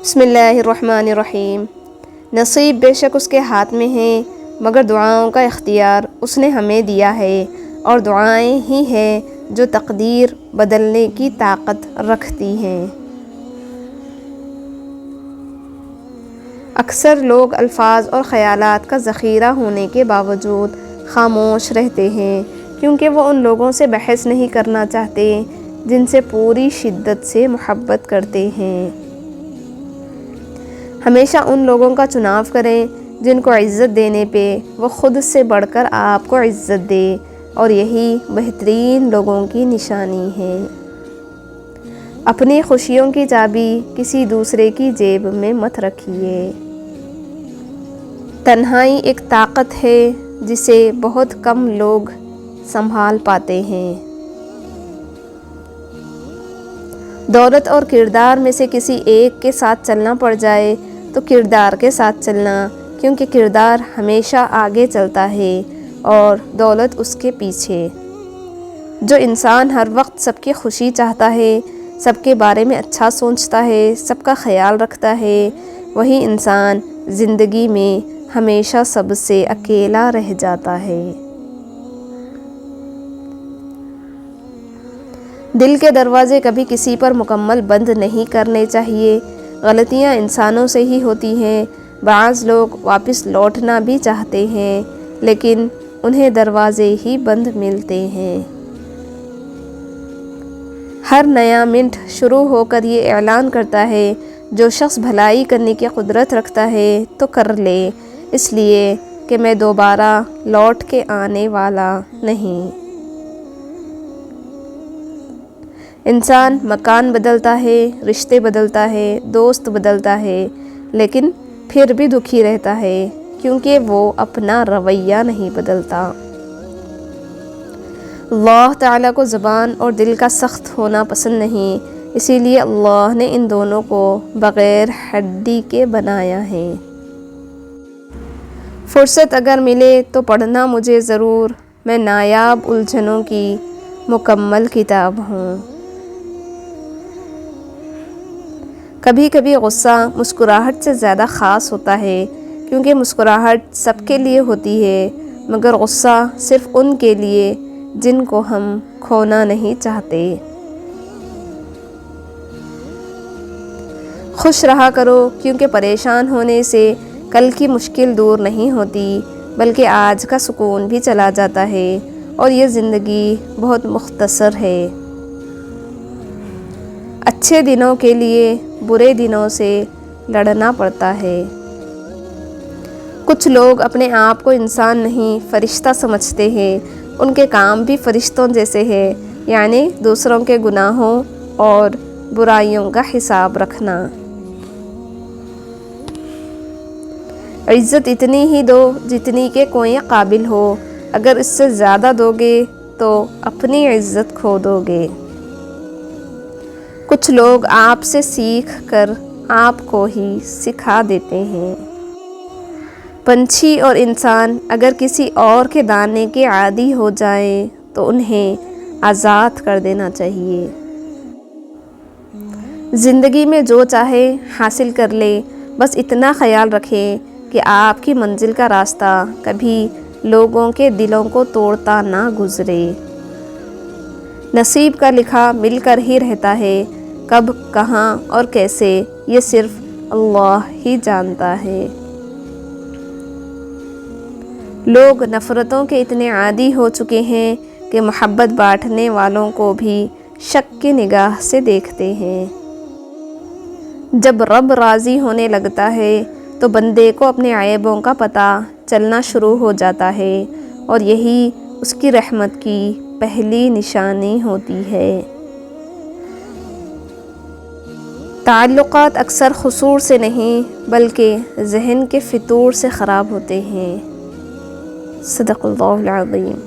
بسم اللہ الرحمن الرحیم۔ نصیب بے شک اس کے ہاتھ میں ہے، مگر دعاؤں کا اختیار اس نے ہمیں دیا ہے، اور دعائیں ہی ہیں جو تقدیر بدلنے کی طاقت رکھتی ہیں۔ اکثر لوگ الفاظ اور خیالات کا ذخیرہ ہونے کے باوجود خاموش رہتے ہیں، کیونکہ وہ ان لوگوں سے بحث نہیں کرنا چاہتے جن سے پوری شدت سے محبت کرتے ہیں۔ ہمیشہ ان لوگوں کا چناؤ کریں جن کو عزت دینے پہ وہ خود سے بڑھ کر آپ کو عزت دے، اور یہی بہترین لوگوں کی نشانی ہے۔ اپنی خوشیوں کی چابی کسی دوسرے کی جیب میں مت رکھیے۔ تنہائی ایک طاقت ہے جسے بہت کم لوگ سنبھال پاتے ہیں۔ دولت اور کردار میں سے کسی ایک کے ساتھ چلنا پڑ جائے تو کردار کے ساتھ چلنا، کیونکہ کردار ہمیشہ آگے چلتا ہے اور دولت اس کے پیچھے۔ جو انسان ہر وقت سب کی خوشی چاہتا ہے، سب کے بارے میں اچھا سوچتا ہے، سب کا خیال رکھتا ہے، وہی انسان زندگی میں ہمیشہ سب سے اکیلا رہ جاتا ہے۔ دل کے دروازے کبھی کسی پر مکمل بند نہیں کرنے چاہیے۔ غلطیاں انسانوں سے ہی ہوتی ہیں۔ بعض لوگ واپس لوٹنا بھی چاہتے ہیں، لیکن انہیں دروازے ہی بند ملتے ہیں۔ ہر نیا منٹ شروع ہو کر یہ اعلان کرتا ہے، جو شخص بھلائی کرنے کی قدرت رکھتا ہے تو کر لے، اس لیے کہ میں دوبارہ لوٹ کے آنے والا نہیں۔ انسان مکان بدلتا ہے، رشتے بدلتا ہے، دوست بدلتا ہے، لیکن پھر بھی دکھی رہتا ہے، کیونکہ وہ اپنا رویہ نہیں بدلتا۔ اللہ تعالیٰ کو زبان اور دل کا سخت ہونا پسند نہیں، اسی لیے اللہ نے ان دونوں کو بغیر ہڈی کے بنایا ہے۔ فرصت اگر ملے تو پڑھنا مجھے ضرور، میں نایاب الجھنوں کی مکمل کتاب ہوں۔ کبھی کبھی غصہ مسکراہٹ سے زیادہ خاص ہوتا ہے، کیونکہ مسکراہٹ سب کے لیے ہوتی ہے، مگر غصہ صرف ان کے لیے جن کو ہم کھونا نہیں چاہتے۔ خوش رہا کرو، کیونکہ پریشان ہونے سے کل کی مشکل دور نہیں ہوتی، بلکہ آج کا سکون بھی چلا جاتا ہے، اور یہ زندگی بہت مختصر ہے۔ اچھے دنوں کے لیے برے دنوں سے لڑنا پڑتا ہے۔ کچھ لوگ اپنے آپ کو انسان نہیں فرشتہ سمجھتے ہیں، ان کے کام بھی فرشتوں جیسے ہیں، یعنی دوسروں کے گناہوں اور برائیوں کا حساب رکھنا۔ عزت اتنی ہی دو جتنی کہ کوئی قابل ہو، اگر اس سے زیادہ دو گے تو اپنی عزت کھو دو گے۔ کچھ لوگ آپ سے سیکھ کر آپ کو ہی سکھا دیتے ہیں۔ پنچھی اور انسان اگر کسی اور کے دانے کے عادی ہو جائیں تو انہیں آزاد کر دینا چاہیے۔ زندگی میں جو چاہے حاصل کر لے، بس اتنا خیال رکھیں کہ آپ کی منزل کا راستہ کبھی لوگوں کے دلوں کو توڑتا نہ گزرے۔ نصیب کا لکھا مل کر ہی رہتا ہے، کب، کہاں اور کیسے یہ صرف اللہ ہی جانتا ہے۔ لوگ نفرتوں کے اتنے عادی ہو چکے ہیں کہ محبت بانٹنے والوں کو بھی شک کی نگاہ سے دیکھتے ہیں۔ جب رب راضی ہونے لگتا ہے تو بندے کو اپنے عیبوں کا پتہ چلنا شروع ہو جاتا ہے، اور یہی اس کی رحمت کی پہلی نشانی ہوتی ہے۔ تعلقات اکثر قصور سے نہیں بلکہ ذہن کے فتور سے خراب ہوتے ہیں۔ صدق اللہ العظیم۔